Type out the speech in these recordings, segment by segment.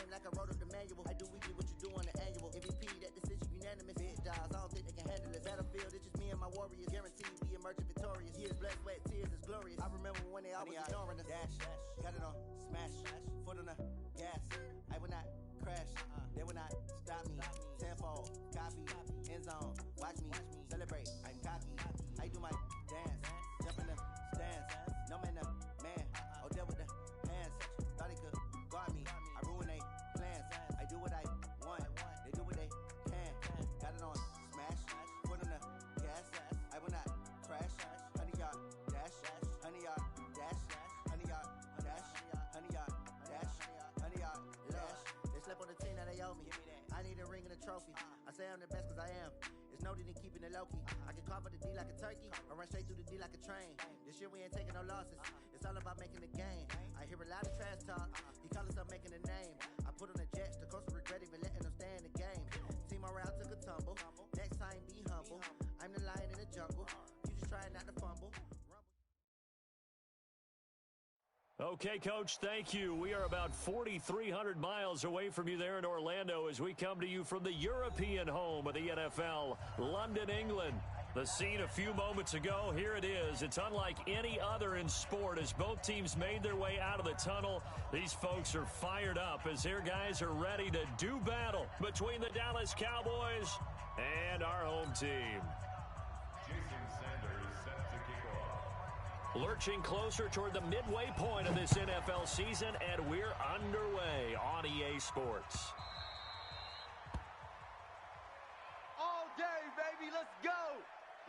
game like I wrote up the manual. I do weekly what you do on the annual. MVP, that decision unanimous. Big dogs, I don't think they can handle it. Battlefield, it's just me and my warriors. Guaranteed we emerge victorious. Years, blood, sweat, tears is glorious. I remember when they always ignoring us. Dash, got it on, smash, foot on the gas. I will not crash, they will not stop me. Tenfold, copy, end zone, watch me celebrate. I'm cocky, I do my dance, jump in the stands. No man, oh deal with the hands. Thought they could guard me, I ruin they plans. I do what I want, they do what they can. Got it on, smash, foot on the gas. I will not crash, 100-yard dash, 100-yard dash, 100-yard dash, 100-yard dash, 100-yard dash. They slept on the team that they owe me. I need a ring and a trophy. I say I'm the best cause I am. It's noted in keeping it low-key. I can carve for the D like a turkey, or run straight through the D like a train. This year we ain't taking no losses. It's all about making the game. I hear a lot of trash talk. He call himself making a name. I put on the Jets. The coach regret even letting them stay in the game. Team morale took a tumble. Next time be humble. I'm the lion in the jungle. You just trying not to fumble. Okay, Coach, thank you. We are about 4,300 miles away from you there in Orlando as we come to you from the European home of the NFL, London, England. The scene a few moments ago, here it is. It's unlike any other in sport as both teams made their way out of the tunnel. These folks are fired up as their guys are ready to do battle between the Dallas Cowboys and our home team. Lurching closer toward the midway point of this NFL season, and we're underway on EA Sports. All day, baby, let's go!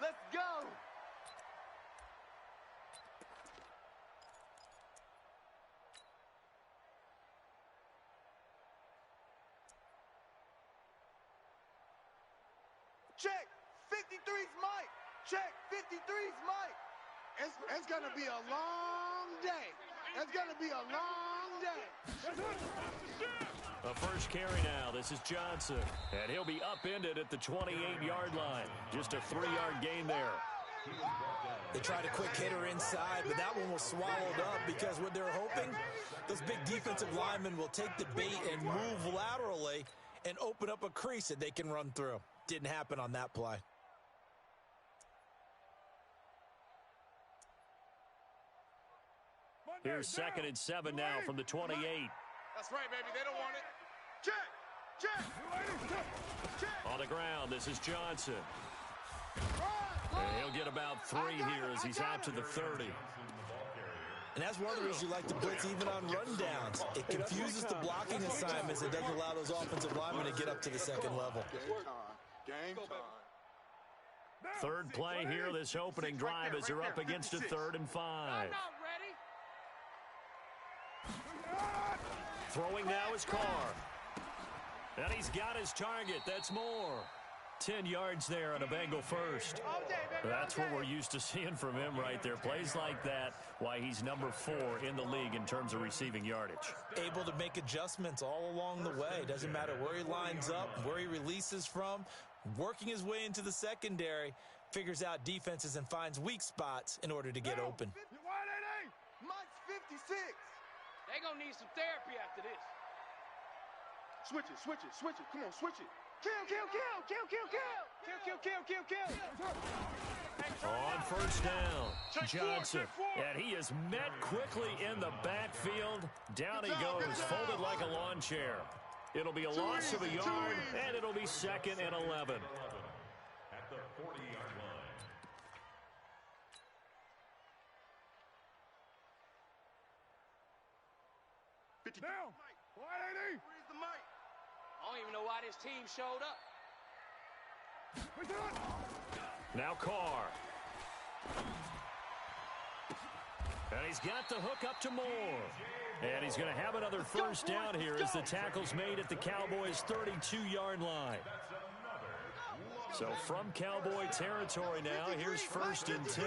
Let's go! Check! 53's Mike! Check! 53's Mike! It's going to be a long day. It's going to be a long day. The first carry now. This is Johnson. And he'll be upended at the 28-yard line. Just a 3-yard gain there. They tried a quick hitter inside, but that one was swallowed up because what they're hoping, those big defensive linemen will take the bait and move laterally and open up a crease that they can run through. Didn't happen on that play. Here's 2nd and 7 now from the 28. That's right, baby. They don't want it. Check. On the ground, this is Johnson. And he'll get about 3 here as he's out to the 30. And that's one of the reasons you like to blitz even on rundowns. It confuses the blocking assignments. It doesn't allow those offensive linemen to get up to the second level. Game time. Third play here, this opening drive as they're up against a 3rd and 5. Throwing now is Carr. And he's got his target. That's more. 10 yards there on a Bengal first. That's what we're used to seeing from him right there. Plays like that, why he's number 4 in the league in terms of receiving yardage. Able to make adjustments all along the way. Doesn't matter where he lines up, where he releases from. Working his way into the secondary, figures out defenses and finds weak spots in order to get open. Mike's 56. They gonna need some therapy after this. Switch it. Come on, switch it. Kill. On first down, Johnson. And he is met quickly in the backfield. Down he goes, folded like a lawn chair. It'll be a loss of a yard, and it'll be 2nd and 11. At the 40-yard line. Down. Wide 80. Where's the mic? I don't even know why this team showed up. Now Carr. And he's got the hook up to Moore. And he's going to have another first down here as the tackle's made at the Cowboys' 32-yard line. So from Cowboy territory now, here's 1st and 10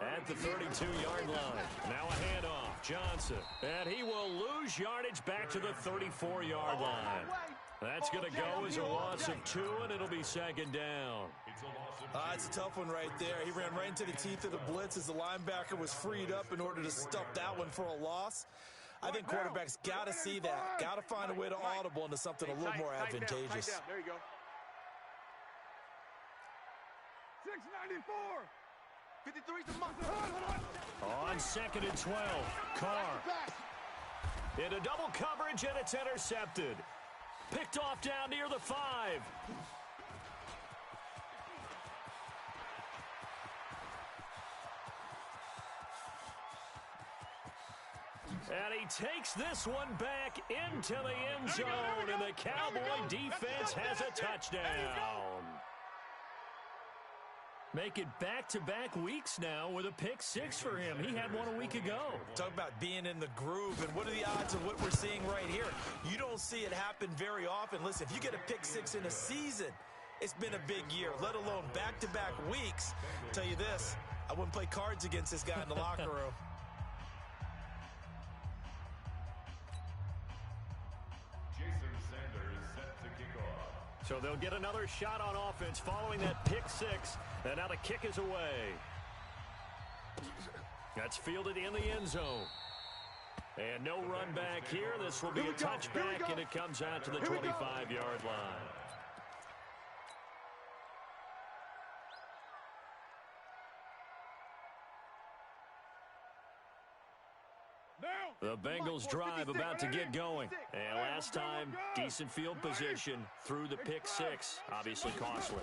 at the 32-yard line. Now a handoff, Johnson. And he will lose yardage back to the 34-yard line. That's going to go as a loss of 2, and it'll be 2nd down. It's a tough one right there. He ran right into the teeth of the blitz as the linebacker was freed up in order to stuff that one for a loss. I think quarterbacks got to see that, got to find a way to audible into something a little more advantageous. There you go. 694. 53's the month. On 2nd and 12, Carr. Into double coverage, and it's intercepted. Picked off down near the 5. And he takes this one back into the end zone, and the Cowboy defense has a touchdown. Make it back-to-back weeks now with a pick 6 for him. He had one a week ago. Talk about being in the groove, and what are the odds of what we're seeing right here? You don't see it happen very often. Listen, if you get a pick 6 in a season, it's been a big year, let alone back-to-back weeks. I'll tell you this, I wouldn't play cards against this guy in the locker room. So they'll get another shot on offense following that pick 6. And now the kick is away. That's fielded in the end zone. And no run back here. This will be a touchback, and it comes out to the 25-yard line. The Bengals drive about to get going. And last time, decent field position through the pick 6. Obviously costly.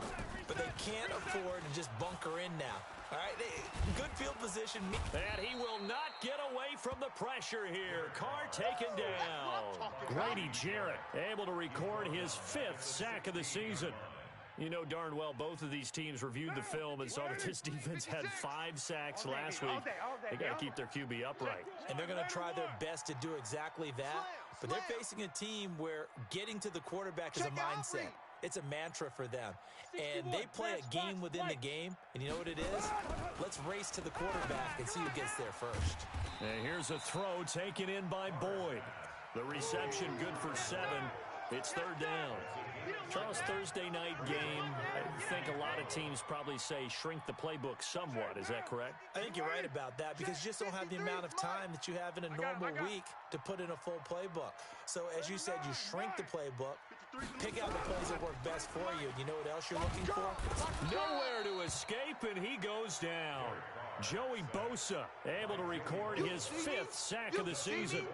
But they can't afford to just bunker in now. All right, good field position. And he will not get away from the pressure here. Carr taken down. Grady Jarrett able to record his 5th sack of the season. You know darn well both of these teams reviewed the film and saw that this defense had 5 sacks last week. They got to keep their QB upright. And they're going to try their best to do exactly that. But they're facing a team where getting to the quarterback is a mindset. It's a mantra for them. And they play a game within the game. And you know what it is? Let's race to the quarterback and see who gets there first. And here's a throw taken in by Boyd. The reception good for 7. It's 3rd down. Charles, Thursday night game, I think a lot of teams probably say shrink the playbook somewhat. Is that correct? I think you're right about that because you just don't have the amount of time that you have in a normal week to put in a full playbook. So as you said, you shrink the playbook, pick out the plays that work best for you. You know what else you're looking for? Nowhere to escape, and he goes down. Joey Bosa able to record his 5th sack of the season.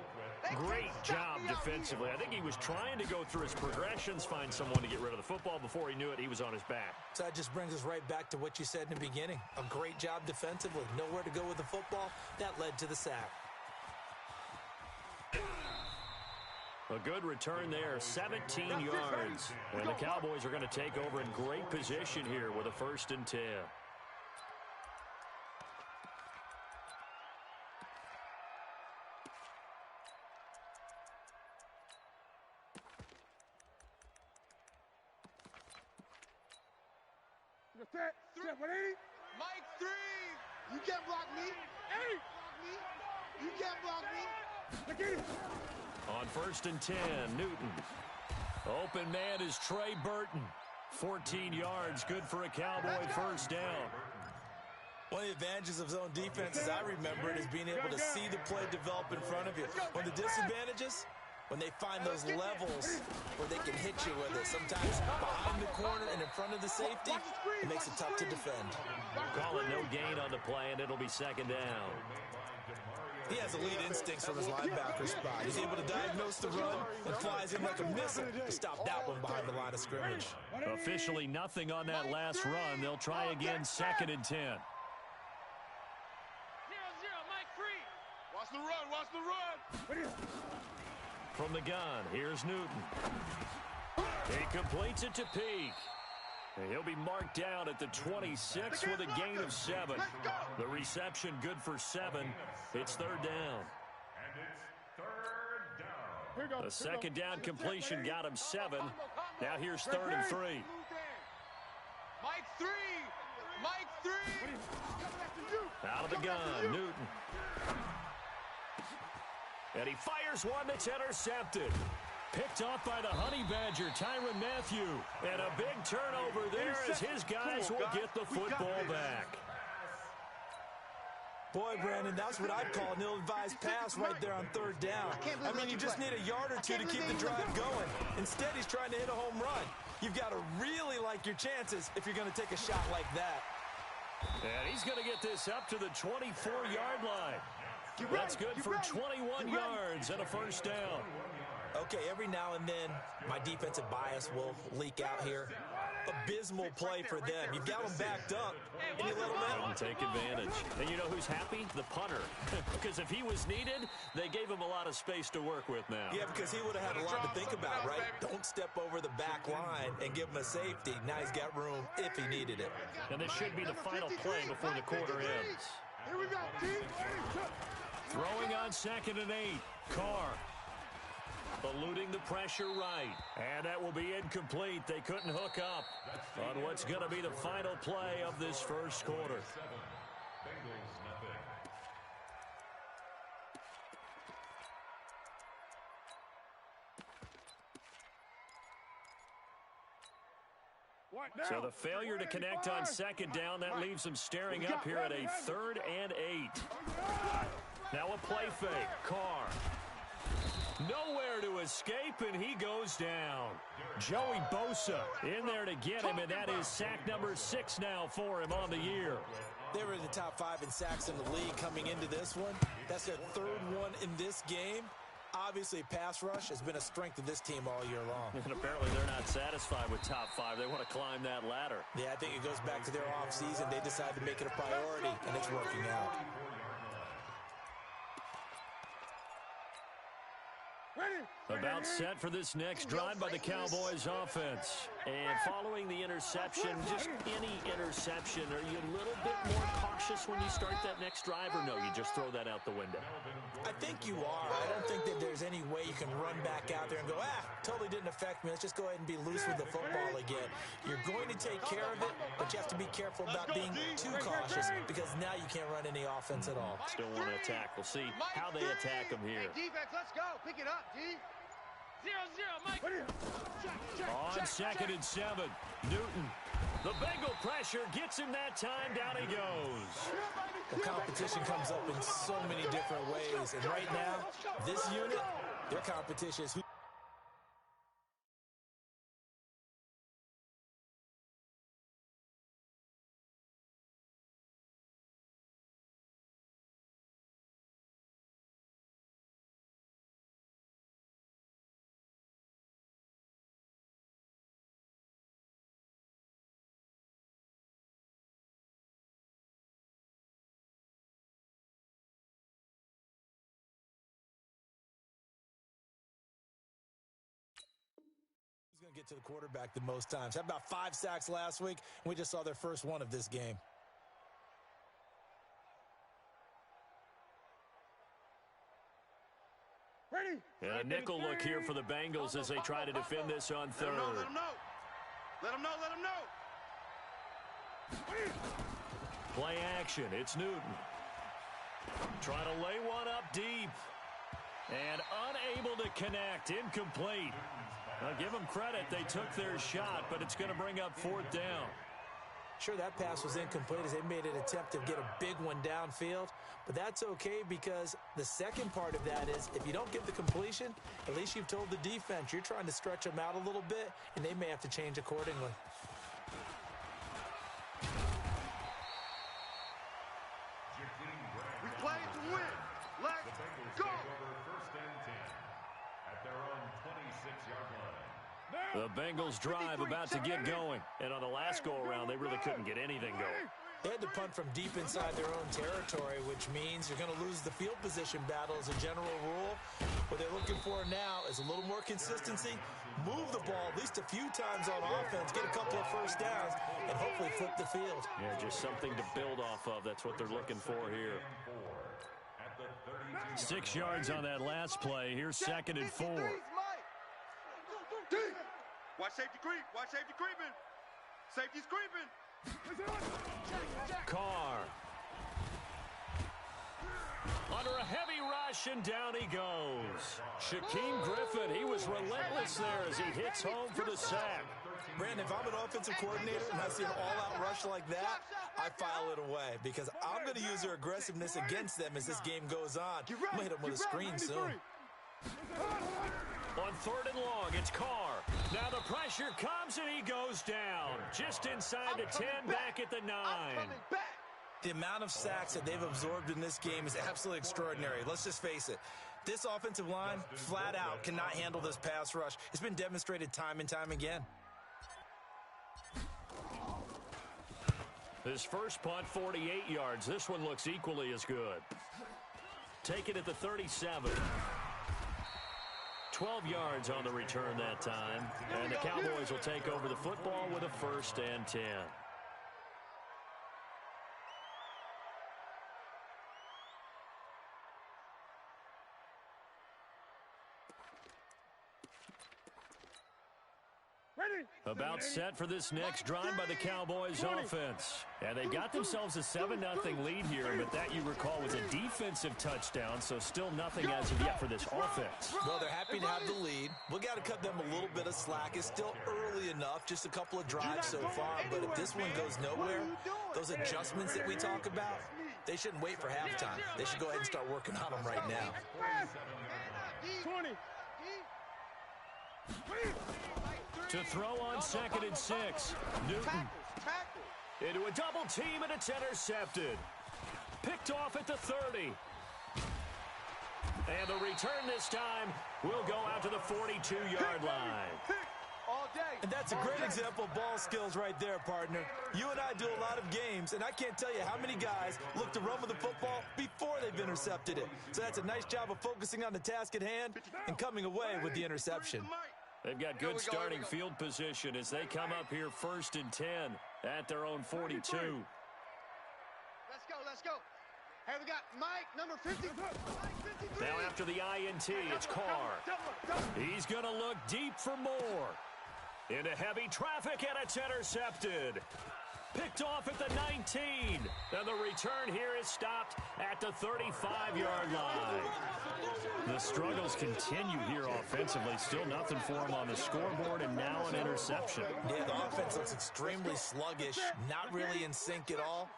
Great job defensively. I think he was trying to go through his progressions, find someone to get rid of the football. Before he knew it, he was on his back. So that just brings us right back to what you said in the beginning. A great job defensively. Nowhere to go with the football. That led to the sack. A good return there, 17 yards. And the Cowboys are going to take over in great position here with a 1st and 10. Set 180. Mike 3. You can't block me. Hey. You can't block me. Look at it. On 1st and 10, Newton. Open man is Trey Burton. 14 yards, good for a Cowboy 1st down. One of the advantages of zone defense, as I remember it, is being able to see the play develop in front of you. One of the disadvantages, when they find those levels where they can hit you with it. Sometimes behind the corner and in front of the safety, it makes it tough to defend. Call it no gain on the play, and it'll be 2nd down. He has elite instincts from his linebacker spot. He's able to diagnose the run and flies in like a missile to stop that one behind the line of scrimmage. Officially nothing on that last run. They'll try again, 2nd and 10. 0-0, Mike 3. Watch the run. Watch the run. From the gun, here's Newton. He completes it to Peak. And he'll be marked down at the 26 with a gain of 7. The reception good for 7. It's 3rd down. And it's 3rd down. The 2nd down completion got him 7. Now here's 3rd and 3. Mike 3. Mike 3. Out of the gun, Newton. And he fires one that's intercepted. Picked off by the Honey Badger, Tyrann Mathieu. And a big turnover there as his guys will get the football back. Boy, Brandon, that's what I'd call an ill-advised pass right there on third down. I mean, you just need a yard or two to keep the drive going. Instead, he's trying to hit a home run. You've got to really like your chances if you're going to take a shot like that. And he's going to get this up to the 24-yard line. That's good for 21 yards and a first down. Okay, every now and then, my defensive bias will leak out here. Abysmal play for them. You've got them backed up, and you let them in. Take advantage. And you know who's happy? The punter. Because if he was needed, they gave him a lot of space to work with now. Yeah, because he would have had a lot to think about, right? Don't step over the back line and give him a safety. Now he's got room if he needed it. And this should be the final play before the quarter ends. Here we go, Throwing on 2nd and 8. Carr. Eluding the pressure right. And that will be incomplete. They couldn't hook up on what's going to be the final play of this first quarter. So the failure to connect on 2nd down, that leaves them staring up here at a 3rd and 8. Now a play fake. Carr. Nowhere to escape, and he goes down. Joey Bosa in there to get him, and that is sack number 6 now for him on the year. They were in the top 5 in sacks in the league coming into this one. That's their 3rd one in this game. Obviously, pass rush has been a strength of this team all year long. And apparently they're not satisfied with top 5. They want to climb that ladder. Yeah, I think it goes back to their offseason. They decided to make it a priority, and it's working out. About set for this next drive by the Cowboys offense. And following the interception, just any interception, are you a little bit more cautious when you start that next drive, or no, you just throw that out the window? I think you are. I don't think that there's any way you can run back out there and go, totally didn't affect me. Let's just go ahead and be loose with the football again. You're going to take care of it, but you have to be careful about being too cautious because now you can't run any offense at all. Still want to attack. We'll see how they attack them here. Hey, defense, let's go. Pick it up, D. 0-0, Mike. On 2nd and 7, Newton. The Bengal pressure gets him that time. Down he goes. The competition comes up in so many different ways. And right now, this unit, their competition is who. Who's going to get to the quarterback the most times? Had about 5 sacks last week, and we just saw their first one of this game. Ready? And a nickel look here for the Bengals as they try to defend this on 3rd. Let him know. Let him know. Let him know. Play action. It's Newton. Trying to lay one up deep. And unable to connect. Incomplete. Now, give them credit. They took their shot, but it's going to bring up 4th down. Sure, that pass was incomplete as they made an attempt to get a big one downfield. But that's okay because the second part of that is if you don't get the completion, at least you've told the defense you're trying to stretch them out a little bit, and they may have to change accordingly. We play to win. Let's go. The Bengals drive about to get going. And on the last go-around, they really couldn't get anything going. They had to punt from deep inside their own territory, which means you're going to lose the field position battle as a general rule. What they're looking for now is a little more consistency, move the ball at least a few times on offense, get a couple of first downs, and hopefully flip the field. Yeah, just something to build off of. That's what they're looking for here. 6 yards on that last play. Here's 2nd and 4. Watch safety creep. Watch safety creeping. Safety's creeping. Carr. Under a heavy rush, and down he goes. Shaquem Griffin, he was relentless there as he hits home for the sack. Brandon, if I'm an offensive coordinator and I see an all-out rush like that, I file it away because I'm going to use their aggressiveness against them as this game goes on. I'm going to hit them with a screen soon. On 3rd and long, it's Carr. Now the pressure comes and he goes down. Just inside the 10, back at the 9. The amount of sacks that they've absorbed in this game is absolutely extraordinary. Let's just face it. This offensive line, flat out, cannot handle this pass rush. It's been demonstrated time and time again. His first punt, 48 yards. This one looks equally as good. Take it at the 37. 12 yards on the return that time. And the Cowboys will take over the football with a 1st and 10. About set for this next drive by the Cowboys offense. And they got themselves a 7-0 lead here, but that, you recall, was a defensive touchdown, so still nothing as of yet for this offense. Well, they're happy to have the lead. We got to cut them a little bit of slack. It's still early enough, just a couple of drives so far, but if this one goes nowhere, those adjustments that we talk about, they shouldn't wait for halftime. They should go ahead and start working on them right now. 20. To throw on 2nd and 6. Newton into a double team, and it's intercepted. Picked off at the 30. And the return this time will go out to the 42-yard line. And that's a great example of ball skills right there, partner. You and I do a lot of games, and I can't tell you how many guys look to run with the football before they've intercepted it. So that's a nice job of focusing on the task at hand and coming away with the interception. They've got good starting field position as they come up here 1st and 10 at their own 42. Let's go. Hey, we got Mike, number 50. Now after the INT, it's Carr. He's going to look deep for more. Into heavy traffic, and it's intercepted. Picked off at the 19. And the return here is stopped at the 35-yard line. The struggles continue here offensively. Still nothing for them on the scoreboard, and now an interception. Yeah, the offense looks extremely sluggish, not really in sync at all.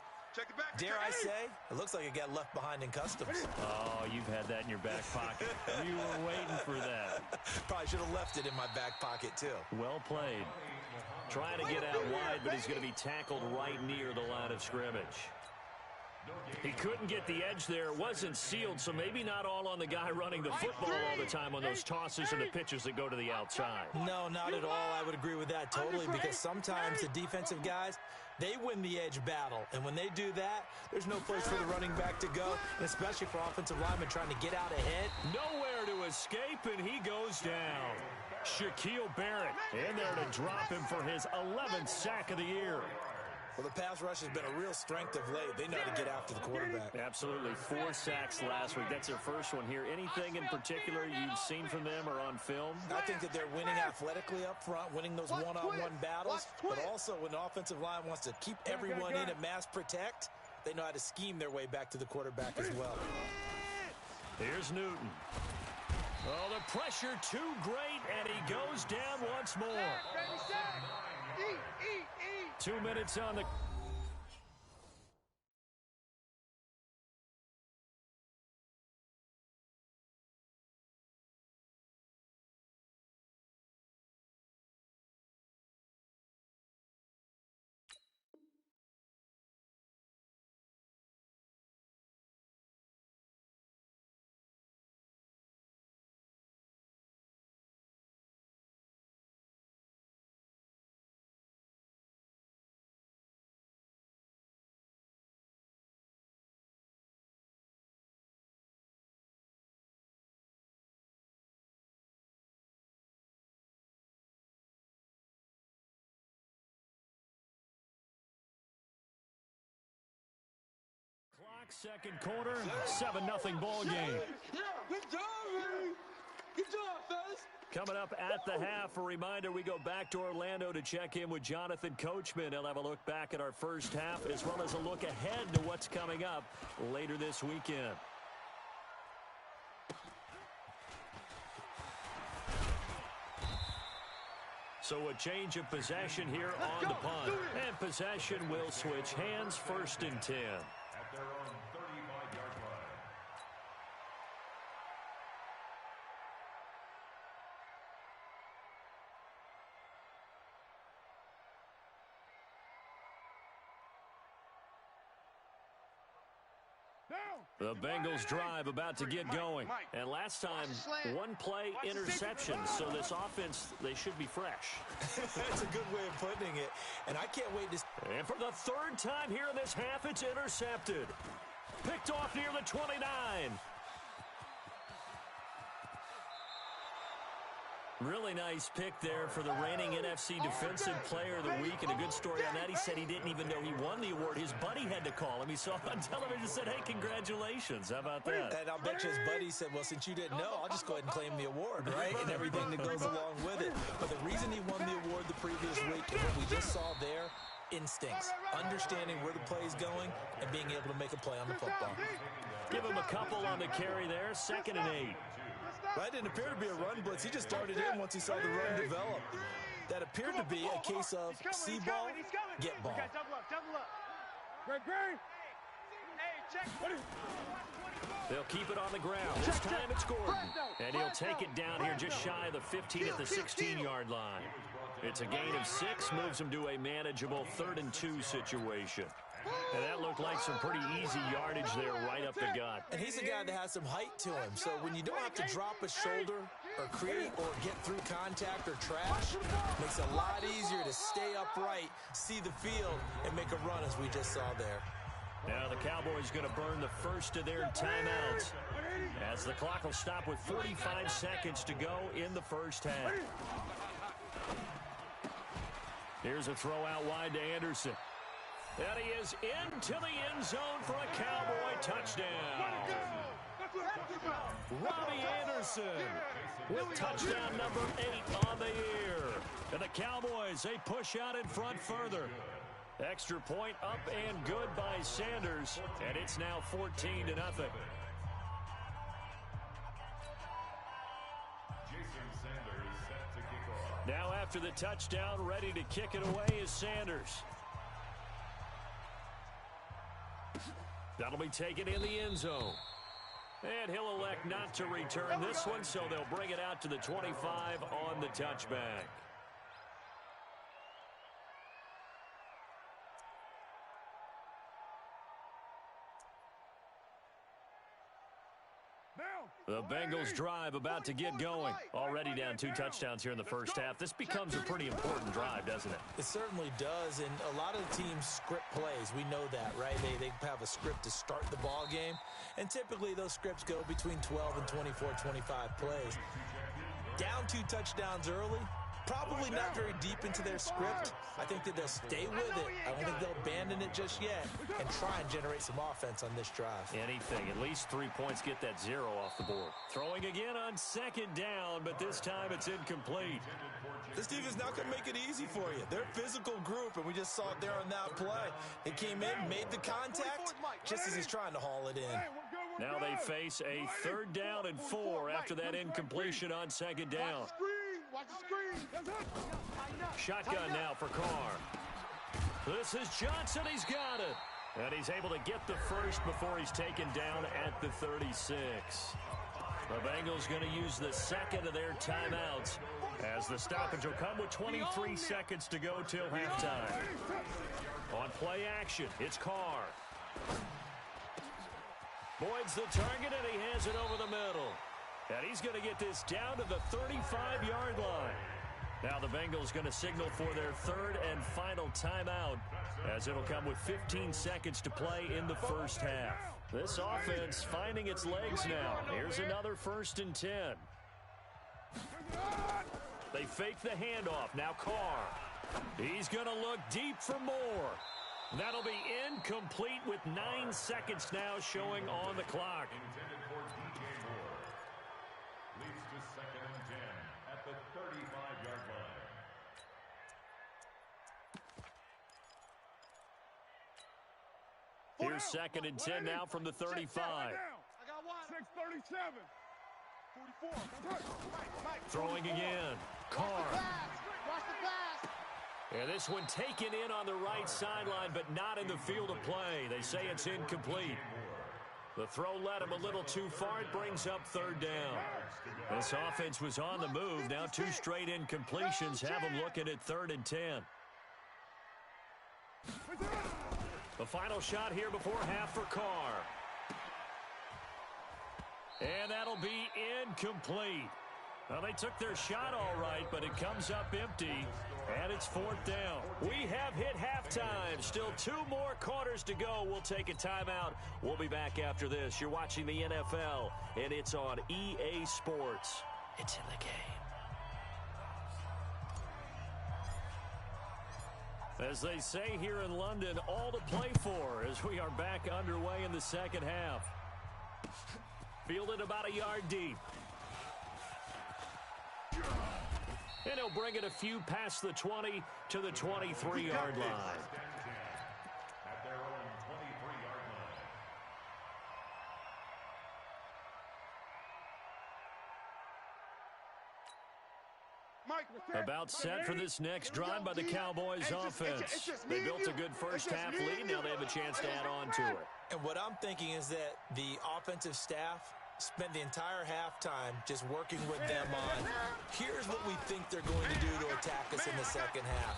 Dare I say, it looks like it got left behind in customs. Oh, you've had that in your back pocket. You were waiting for that. Probably should have left it in my back pocket, too. Well played. Trying to get out wide, but he's going to be tackled right near the line of scrimmage. He couldn't get the edge there. It wasn't sealed, so maybe not all on the guy running the football all the time on those tosses and the pitches that go to the outside. No, not at all. I would agree with that totally, because sometimes the defensive guys, they win the edge battle. And when they do that, there's no place for the running back to go, and especially for offensive linemen trying to get out ahead. Nowhere to escape, and he goes down. Shaquille Barrett in there to drop him for his 11th sack of the year. Well, the pass rush has been a real strength of late. They know how to get after the quarterback. Absolutely. 4 sacks last week. That's their first one here. Anything in particular you've seen from them or on film? I think that they're winning athletically up front, winning those one-on-one battles, but also when the offensive line wants to keep everyone in and mass protect, they know how to scheme their way back to the quarterback as well. Here's Newton. Oh, the pressure too great, and he goes down once more. 2 minutes on the... Second quarter, 7-0 ball game. Yeah, good job, man. Good job, fellas. Coming up at the half, a reminder, we go back to Orlando to check in with Jonathan Coachman. He'll have a look back at our first half as well as a look ahead to what's coming up later this weekend. So a change of possession here on the punt. And possession will switch hands, 1st and 10. At their own 35-yard line. The Bengals drive about to get going. And last time, one play interception. So this offense, they should be fresh. That's a good way of putting it. And I can't wait to... And for the 3rd time here in this half, it's intercepted. Picked off near the 29. Really nice pick there for the reigning NFC Defensive Player of the Week. And a good story on that, he said he didn't even know he won the award. His buddy had to call him. He saw it on television and said, hey, congratulations. How about that? And I'll bet you his buddy said, well, since you didn't know, I'll just go ahead and claim the award, right? And everything that goes along with it. But the reason he won the award the previous week and what we just saw there, instincts, understanding where the play is going, and being able to make a play on the football. Give him a couple on the carry there, 2nd and 8. That didn't appear to be a run blitz. He just started in once he saw the run develop. That appeared to be a case of see ball, get ball. They'll keep it on the ground. This time it's Gordon. And he'll take it down here just shy of the 15 at the 16-yard line. It's a gain of 6, moves him to a manageable 3rd and 2 situation. And that looked like some pretty easy yardage there right up the gut. And he's a guy that has some height to him. So when you don't have to drop a shoulder or create or get through contact or trash, makes it a lot easier to stay upright, see the field, and make a run as we just saw there. Now the Cowboys going to burn the first of their timeouts as the clock will stop with 45 seconds to go in the first half. Here's a throw out wide to Anderson. And he is into the end zone for a Cowboy touchdown. Robbie Anderson with touchdown number 8 on the year. And the Cowboys, they push out in front further. Extra point up and good by Sanders. And it's now 14-0. Now after the touchdown, ready to kick it away is Sanders. That'll be taken in the end zone. And he'll elect not to return this one, so they'll bring it out to the 25 on the touchback. The Bengals drive about to get going. Already down 2 touchdowns here in the first half. This becomes a pretty important drive, doesn't it? It certainly does, and a lot of the teams script plays. We know that, right? They have a script to start the ball game, and typically those scripts go between 12 and 24, 25 plays. Down 2 touchdowns early, probably not very deep into their script. I think that they'll stay with it. I don't think they'll abandon it just yet and try and generate some offense on this drive. Anything. At least 3 points, get that 0 off the board. Throwing again on 2nd down, but this time it's incomplete. This defense not going to make it easy for you. They're a physical group, and we just saw it there on that play. They came in, made the contact, just as he's trying to haul it in. Now they face a 3rd down and 4 after that incompletion on 2nd down. Watch the screen. Shotgun now for Carr. This is Johnson. He's got it. And he's able to get the first before he's taken down at the 36. The Bengals going to use the 2nd of their timeouts as the stoppage will come with 23 seconds to go till halftime. On play action, it's Carr. Boyd's the target, and he has it over the middle. And he's going to get this down to the 35-yard line. Now the Bengals going to signal for their 3rd and final timeout as it'll come with 15 seconds to play in the first half. This offense finding its legs now. Here's another 1st and 10. They fake the handoff. Now Carr. He's going to look deep for more. That'll be incomplete with 9 seconds now showing on the clock. Here's 2nd and 10 now from the 35. I got 637. 44. Throwing again. Carr. And this one taken in on the right sideline, but not in the field of play. They say it's incomplete. The throw led him a little too far. It brings up third down. This offense was on the move. Now 2 straight incompletions have them looking at 3rd and 10. The final shot here before half for Carr. And that'll be incomplete. Well, they took their shot all right, but it comes up empty, and it's 4th down. We have hit halftime. Still 2 more quarters to go. We'll take a timeout. We'll be back after this. You're watching the NFL, and it's on EA Sports. It's in the game. As they say here in London, all to play for as we are back underway in the second half. Fielded about a yard deep. And he'll bring it a few past the 20 to the 23-yard line. At their own 23-yard line. About set for this next drive by the Cowboys offense. They built a good first half lead. Now they have a chance to add on to it. And what I'm thinking is that the offensive staff spent the entire halftime just working with them on, here's what we think they're going to do to attack us in the second half.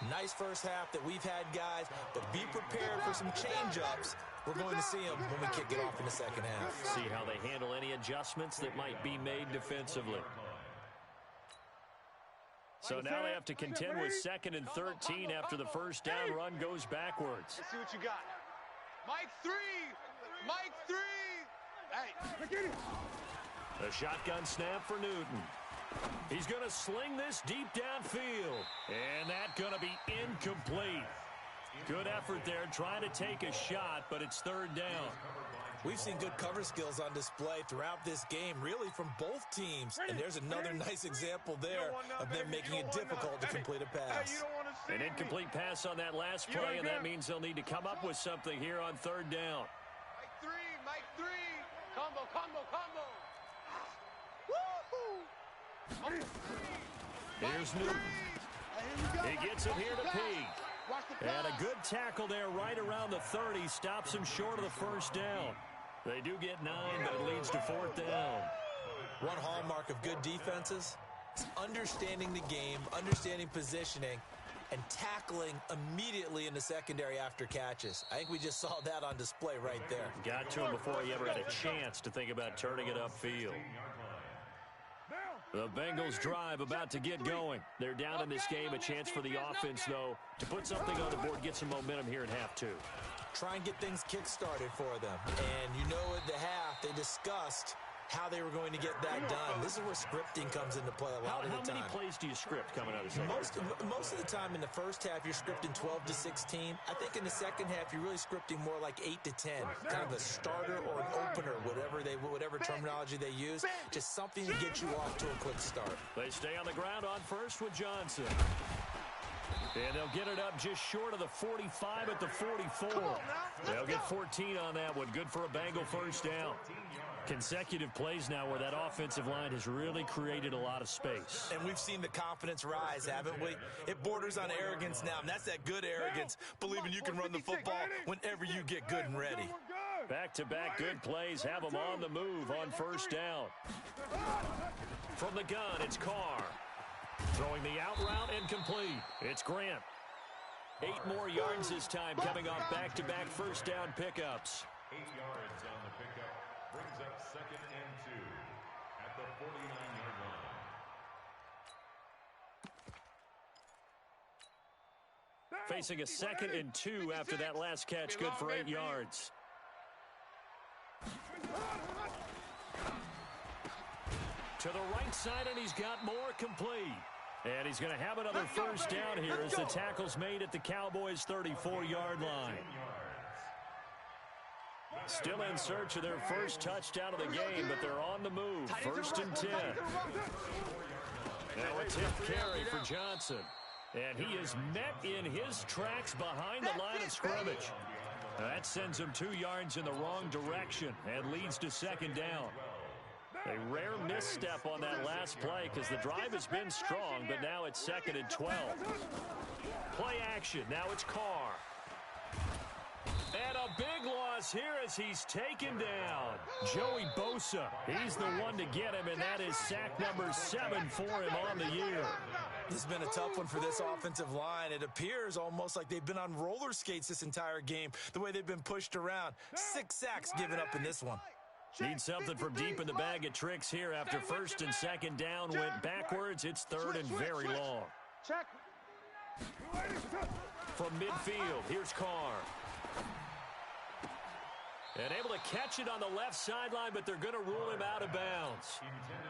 Nice first half that we've had, guys, but be prepared for some change-ups. We're going to see them when we kick it off in the second half. See how they handle any adjustments that might be made defensively. So now they have to contend with 2nd and 13 after the first down run goes backwards. Let's see what you got. Mike 3. Mike 3. Hey. A shotgun snap for Newton. He's going to sling this deep downfield. And that's going to be incomplete. Good effort there trying to take a shot, but it's 3rd down. We've seen good cover skills on display throughout this game, really from both teams. And there's another nice example there of them making it difficult to complete a pass. An incomplete pass on that last play, and that means they'll need to come up with something here on 3rd down. Mike 3. Mike 3. Combo, combo, combo. Woo-hoo. Here's Newton. He gets it here to Peak. And a good tackle there right around the 30. Stops him short of the first down. They do get 9, but it leads to 4th down. One hallmark of good defenses is understanding the game, understanding positioning, and tackling immediately in the secondary after catches. I think we just saw that on display right there. Got to him before he ever had a chance to think about turning it upfield. The Bengals drive about to get going. They're down in this game. A chance for the offense, though, to put something on the board, get some momentum here in half 2. Try and get things kick-started for them. And you know at the half, they discussed how they were going to get that done. This is where scripting comes into play a lot of the time. How many plays do you script coming out of the second? Most of the time in the first half, you're scripting 12 to 16. I think in the second half, you're really scripting more like 8 to 10. Kind of a starter or an opener, whatever terminology they use. Just something to get you off to a quick start. They stay on the ground on first with Johnson. And they'll get it up just short of the 45 at the 44. They'll get 14 on that one. Good for a Bengal first down. Consecutive plays now where that offensive line has really created a lot of space. And we've seen the confidence rise, haven't we? It borders on arrogance now, and that's that good arrogance, believing you can run the football whenever you get good and ready. Back-to-back good plays have them on the move on first down. From the gun, it's Carr. Throwing the out route incomplete. It's Grant. 8 more yards this time coming off back-to-back first down pickups. 8 yards on the pickup. Brings up 2nd and 2 at the 49-yard line. Facing a 2nd and 2 after that last catch. Good for 8 yards. To the right side, and he's got more complete. And he's going to have another first down here as the tackle's made at the Cowboys' 34-yard line. Still in search of their first touchdown of the game, but they're on the move. 1st and 10. Now a tip carry for Johnson. And he is met in his tracks behind the line of scrimmage. That sends him 2 yards in the wrong direction and leads to 2nd down. A rare misstep on that last play because the drive has been strong, but now it's 2nd and 12. Play action. Now it's Carr. And a big loss here as he's taken down. Joey Bosa, he's the one to get him, and that is sack number 7 for him on the year. This has been a tough one for this offensive line. It appears almost like they've been on roller skates this entire game, the way they've been pushed around. 6 sacks given up in this one. Need something from deep in the bag of tricks here after 1st and 2nd down went backwards. It's 3rd and very long. Check. From midfield, here's Carr. And able to catch it on the left sideline, but they're going to rule him out of bounds.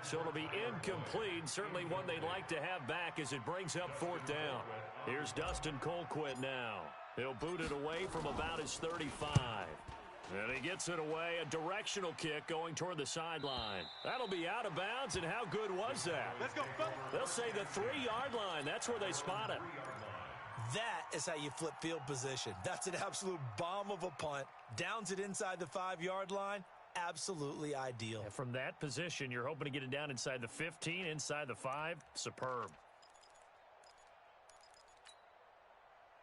So it'll be incomplete. Certainly one they'd like to have back as it brings up 4th down. Here's Dustin Colquitt now. He'll boot it away from about his 35. And he gets it away, a directional kick going toward the sideline. That'll be out of bounds, and how good was that? Let's go, fellas. They'll say the 3-yard line. That's where they spot it. That is how you flip field position. That's an absolute bomb of a punt. Downs it inside the 5-yard line. Absolutely ideal. And from that position, you're hoping to get it down inside the 15, inside the 5. Superb.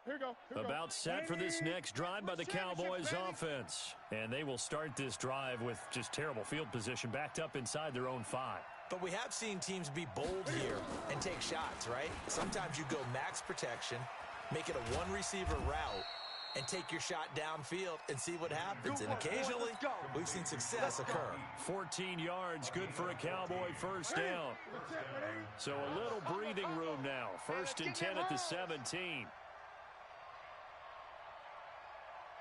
Here we go. About set for this next drive by the Cowboys offense. And they will start this drive with just terrible field position backed up inside their own 5. But we have seen teams be bold here and take shots, right? Sometimes you go max protection, make it a one-receiver route, and take your shot downfield and see what happens. And occasionally, we've seen success occur. 14 yards, good for a Cowboy 1st down. So a little breathing room now. 1st and 10 at the 17.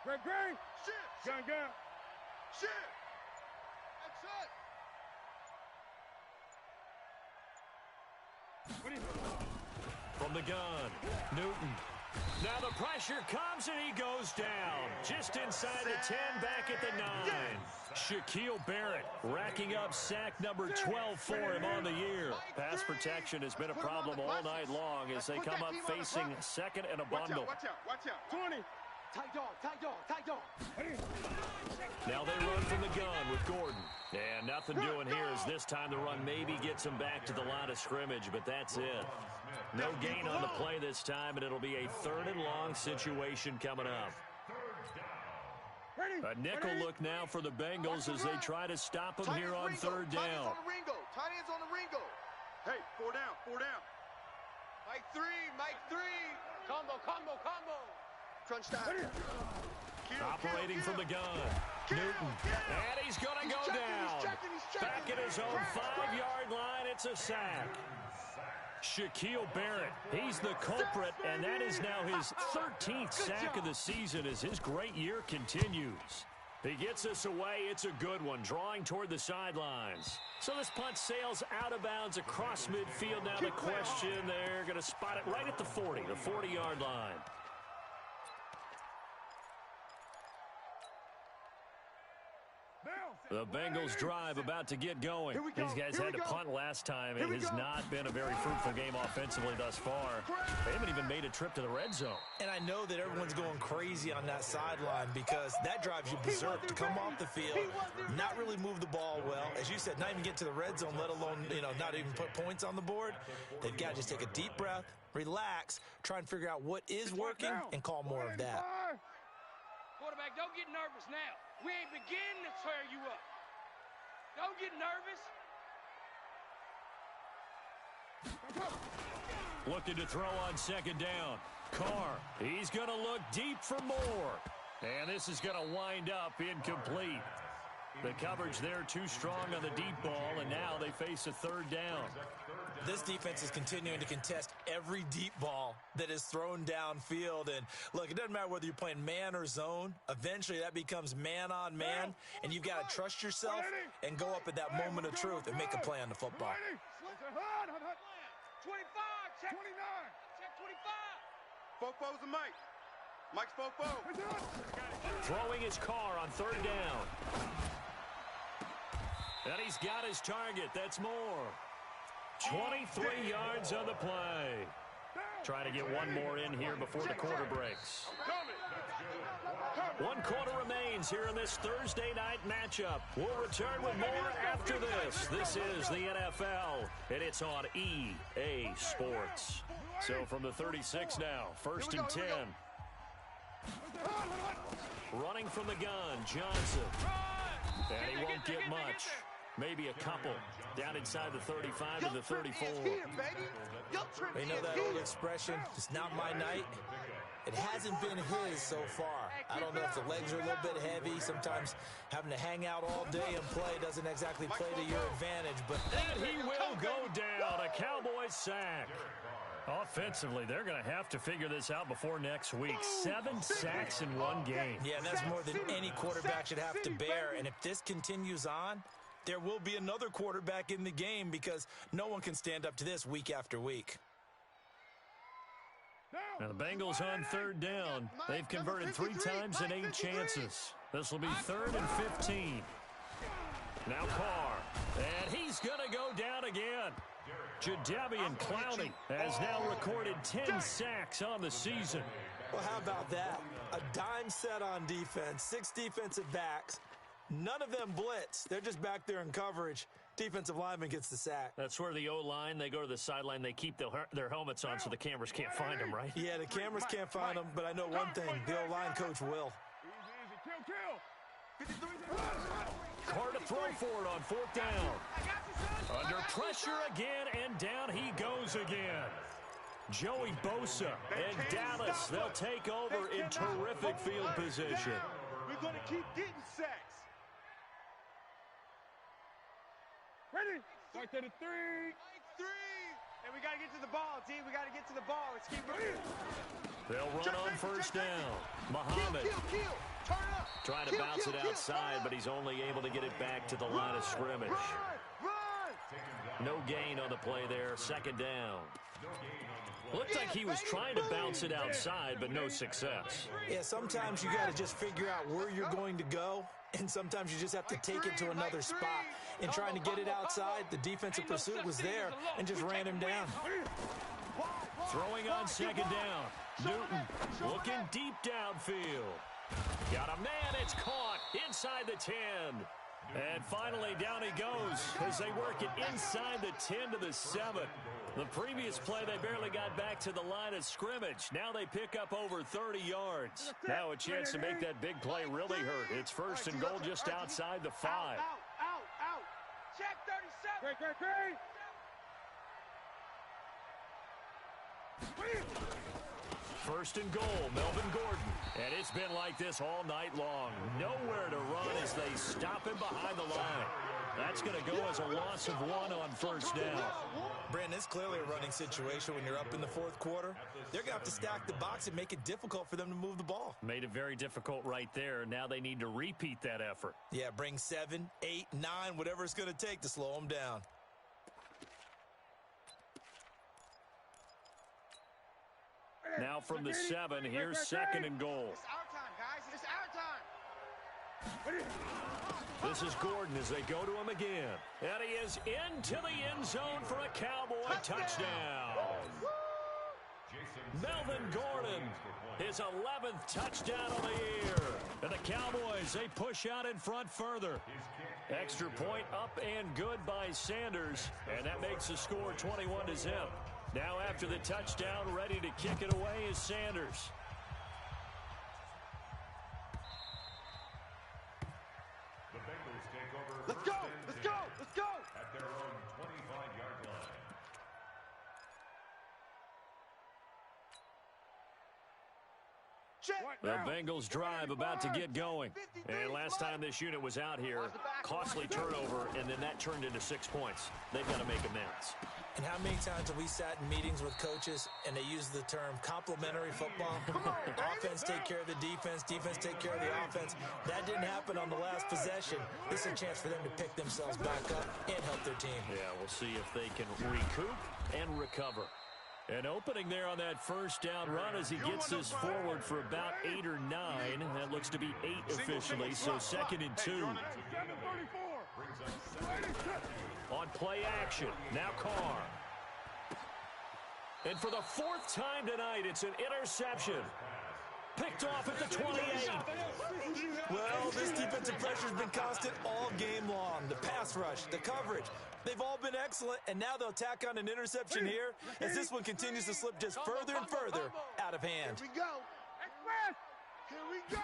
Greg. Shit. Gun. Shit. That's it. From the gun, Newton. Now the pressure comes and he goes down. Just inside the 10, back at the 9. Shaquille Barrett racking up sack number 12 for him on the year. Pass protection has been a problem all night long as they come up facing 2nd and a bundle. Watch out. 20. Tight dog. Now they run from the gun with Gordon. And nothing doing here as this time the run maybe gets them back to the line of scrimmage, but that's it. No gain on the play this time, and it'll be a 3rd and long situation coming up. A nickel look now for the Bengals as they try to stop them here on 3rd down. Tight ends on the Ringo. Hey, 4 down. Mike 3. Combo. Crunch time. Operating from the gun. Newton. And he's going to go down. Back at his own 5-yard line, it's a sack. Shaquille Barrett, he's the culprit, and that is now his 13th sack of the season as his great year continues. He gets us away. It's a good one, drawing toward the sidelines. So this punt sails out of bounds across midfield. Now the question, they're going to spot it right at the 40, the 40-yard line. The Bengals drive about to get going. These guys had to punt last time. It has not been a very fruitful game offensively thus far. They haven't even made a trip to the red zone. And I know that everyone's going crazy on that sideline because that drives you berserk to come off the field, not really move the ball well. As you said, not even get to the red zone, let alone, not even put points on the board. They've got to just take a deep breath, relax, try and figure out what is working and call more of that. Quarterback, don't get nervous now. We ain't beginning to tear you up. Don't get nervous. Looking to throw on 2nd down. Carr, he's going to look deep for more. And this is going to wind up incomplete. The coverage there too strong on the deep ball, and now they face a 3rd down. This defense is continuing to contest every deep ball that is thrown downfield. And, look, it doesn't matter whether you're playing man or zone. Eventually that becomes man-on-man, and you've got to trust yourself and go up at that moment of truth and make a play on the football. 25, check 29. Check 25. Fofo's and Mike. Mike's Fofo. Throwing his Carr on 3rd down. And he's got his target. That's more. 23 yards on the play. Trying to get one more in here before the quarter breaks. 1 quarter remains here in this Thursday night matchup. We'll return with more after this. This is the NFL, and it's on EA Sports. So from the 36 now, 1st and 10. Running from the gun, Johnson. And he won't get much. Maybe a couple. Down inside the 35 to the 34. You know that old expression, it's not my night? It hasn't been his so far. I don't know if the legs are a little bit heavy. Sometimes having to hang out all day and play doesn't exactly play to your advantage. But and he will go down. A Cowboys sack. Offensively, they're going to have to figure this out before next week. 7 sacks in one game. Yeah, and that's more than any quarterback should have to bear. And if this continues on, there will be another quarterback in the game because no one can stand up to this week after week. Now the Bengals on 3rd down. They've converted 3 times in 8 chances. This will be 3rd and 15. Now Carr. And he's going to go down again. Jadeveon Clowney has now recorded 10 sacks on the season. Well, how about that? A dime set on defense, 6 defensive backs. None of them blitz. They're just back there in coverage. Defensive lineman gets the sack. That's where the O-line, they go to the sideline, they keep their helmets on so the cameras can't find them, right? Yeah, the cameras can't find them, but I know one thing. The O-line coach will. Carr to throw for it on 4th down. Under pressure again, and down he goes again. Joey Bosa and Dallas, they'll take over in terrific field position. We're going to keep getting sacks. Ready? Start to the 3. 3. And we got to get to the ball, team. We got to get to the ball. Let's keep moving. They'll run on 1st down. Muhammad Kill. Turn up. trying to bounce it outside, but he's only able to get it back to the line of scrimmage. Run. No gain on the play there. 2nd down. Looked like he was trying to bounce it outside, but no success. Yeah, sometimes you got to just figure out where you're going to go, and sometimes you just have to take it to another spot. In trying to get it outside, the defensive pursuit was there and just ran him down. Throwing on 2nd down. Newton looking deep downfield. Got a man, it's caught inside the 10. And finally, down he goes as they work it inside the 10 to the 7. The previous play, they barely got back to the line of scrimmage. Now they pick up over 30 yards. Now a chance to make that big play really hurt. It's 1st and goal just outside the 5. Out. Check 37. 1st and goal, Melvin Gordon. And it's been like this all night long. Nowhere to run as they stop him behind the line. That's going to go as a loss of 1 on 1st down. Brandon, it's clearly a running situation when you're up in the 4th quarter. They're going to have to stack the box and make it difficult for them to move the ball. Made it very difficult right there. Now they need to repeat that effort. Yeah, bring 7, 8, 9, whatever it's going to take to slow them down. Now from the 7, here's 2nd and goal. It's our time, guys. It's our time. This is Gordon as they go to him again. And he is into the end zone for a Cowboy touchdown. Melvin Gordon, his 11th touchdown of the year. And the Cowboys, they push out in front further. Extra point up and good by Sanders. And that makes the score 21-0. Now after the touchdown, ready to kick it away is Sanders. The Bengals take over. Let's go. At their own 25-yard line. The Bengals drive about to get going. And last time this unit was out here, costly turnover, and then that turned into 6 points. They've got to make amends. And how many times have we sat in meetings with coaches and they use the term complementary football? Offense take care of the defense take care of the offense. That didn't happen on the last possession. This is a chance for them to pick themselves back up and help their team. Yeah, we'll see if they can recoup and recover. An opening there on that 1st down run as he gets this forward for about 8 or 9. That looks to be 8 officially, so 2nd and 2. On play action, now Carr. And for the 4th time tonight, it's an interception. Picked off at the 28. Well, this defensive pressure has been constant all game long. The pass rush, the coverage, they've all been excellent, and now they'll tack on an interception here as this one continues to slip just further and further out of hand. Here we go. Here we go.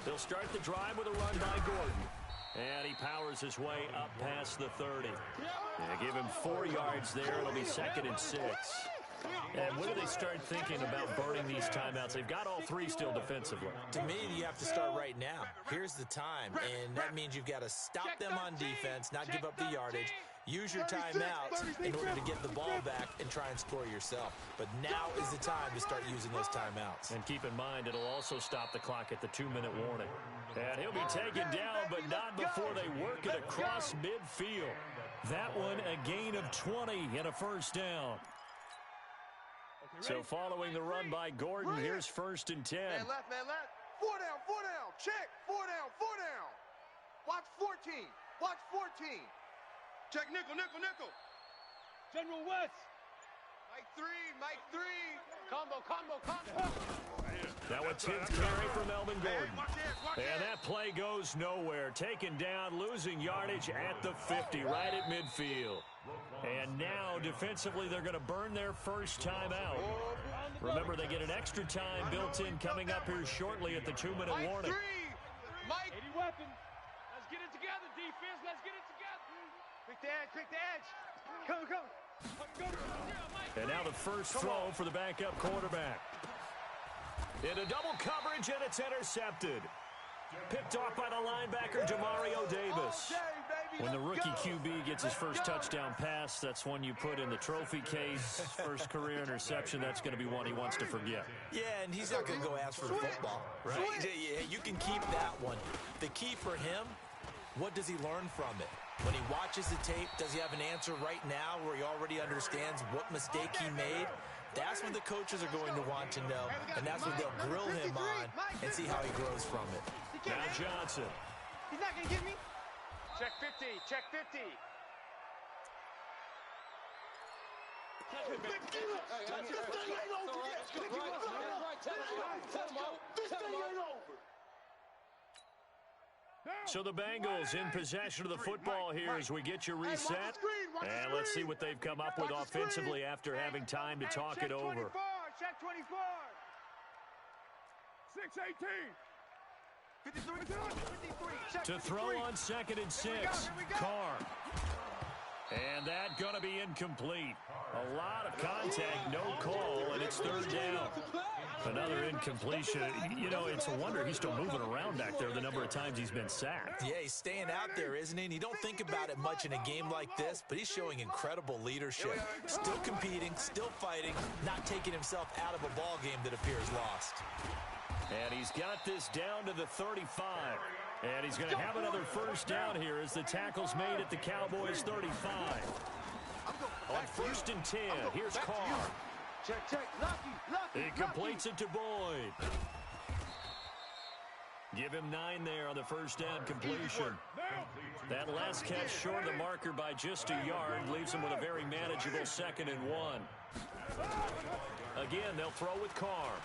They'll start the drive with a run by Gordon. And he powers his way up past the 30. Give him 4 yards there. It'll be 2nd and 6. And when do they start thinking about burning these timeouts? They've got all 3 still defensively. To me, you have to start right now. Here's the time, and that means you've got to stop them on defense, not give up the yardage, use your timeouts in order to get the ball back and try and score yourself. But now is the time to start using those timeouts. And keep in mind, it'll also stop the clock at the 2-minute warning. And he'll be taken down, but not before they work it across midfield. That one, a gain of 20 and a first down. So following the run by Gordon, here's 1st and 10. Man left, man left. 4 down, check. 4 down. Watch 14, watch 14. Check nickel. General West. Mike 3. Combo. Now a 10th carry for Melvin Gordon. And that play goes nowhere. Taken down, losing yardage at the 50, right at midfield. And now, defensively, they're going to burn their first time out. Remember, they get an extra time built in coming up here shortly at the 2-minute warning. Mike. 80 weapons. Let's get it together, defense. Let's get it together. Quick the edge. Come. And now the first throw for the backup quarterback. Into double coverage, and it's intercepted. Picked off by the linebacker, Demario Davis. When the rookie QB gets his first touchdown pass, that's one you put in the trophy case. First career interception, that's going to be one he wants to forget. Yeah, and he's not going to go ask for the football, right? Yeah, you can keep that one. The key for him, what does he learn from it? When he watches the tape, does he have an answer right now where he already understands what mistake he made? That's what the coaches are going to want to know, and that's what they'll grill him on and see how he grows from it. Now Johnson. He's not going to get me. Check 50. So the Bengals in possession of the football here as we get you reset. And let's see what they've come up with offensively after having time to talk it over. Check 24. 618. 53. To throw on 2nd and 6. Carr. And that going to be incomplete. A lot of contact, no call, and it's 3rd down. Another incompletion. You know, it's a wonder he's still moving around back there the number of times he's been sacked. Yeah, he's staying out there, isn't he? And you don't think about it much in a game like this, but he's showing incredible leadership. Still competing, still fighting, not taking himself out of a ball game that appears lost. And he's got this down to the 35. And he's going to have another first down here as the tackle's made at the Cowboys' 35. On 1st and 10, here's Carr. Check. Lucky. He completes it to Boyd. Give him 9 there on the first down completion. That last catch short of the marker by just a yard leaves him with a very manageable 2nd and 1. Again, they'll throw with Carr.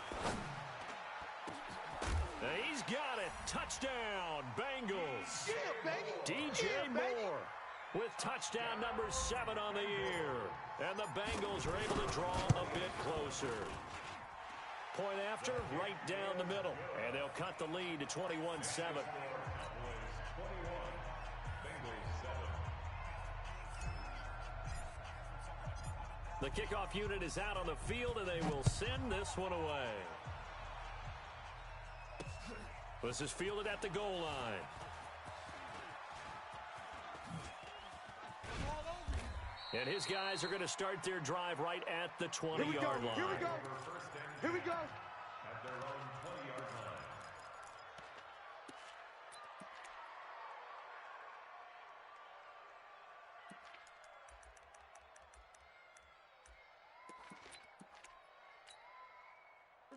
He's got it. Touchdown, Bengals. DJ Moore with touchdown number 7 on the year. And the Bengals are able to draw a bit closer. Point after, right down the middle. And they'll cut the lead to 21-7. The kickoff unit is out on the field, and they will send this one away. This is fielded at the goal line. And his guys are going to start their drive right at the 20-yard line. Here we go. At their own 20-yard line.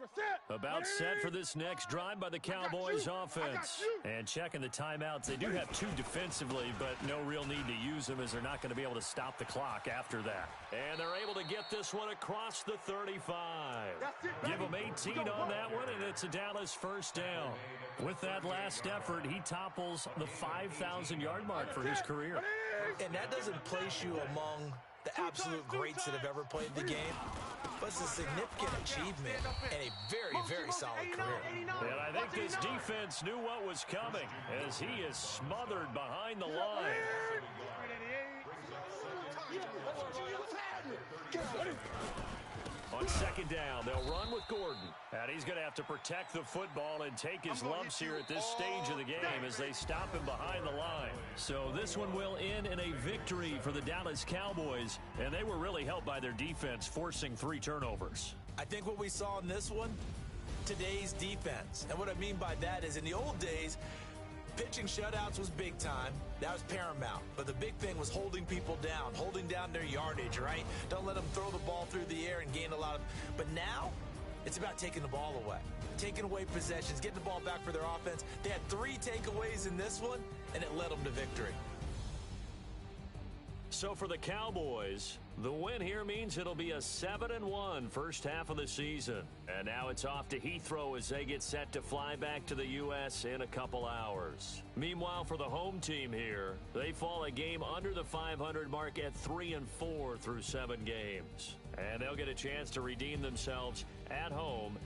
About set for this next drive by the Cowboys offense. And checking the timeouts. They do have 2 defensively, but no real need to use them as they're not going to be able to stop the clock after that. And they're able to get this one across the 35. Give them 18 on that one, and it's a Dallas first down. With that last effort, he topples the 5,000-yard mark for his career. And that doesn't place you among the absolute greats that have ever played the game, but it's a significant achievement and a very, very solid career. And I think this defense knew what was coming as he is smothered behind the line. On second down, they'll run with Gordon. And he's going to have to protect the football and take his lumps here at this stage of the game as they stop him behind the line. So this one will end in a victory for the Dallas Cowboys, and they were really helped by their defense, forcing 3 turnovers. I think what we saw in this one, today's defense. And what I mean by that is in the old days, pitching shutouts was big time. That was paramount. But the big thing was holding people down, holding down their yardage, right? Don't let them throw the ball through the air and gain a lot of... But now, it's about taking the ball away. Taking away possessions, getting the ball back for their offense. They had 3 takeaways in this one, and it led them to victory. So for the Cowboys, the win here means it'll be a 7-1 first half of the season. And now it's off to Heathrow as they get set to fly back to the U.S. in a couple hours. Meanwhile, for the home team here, they fall a game under the 500 mark at 3-4 through 7 games. And they'll get a chance to redeem themselves at home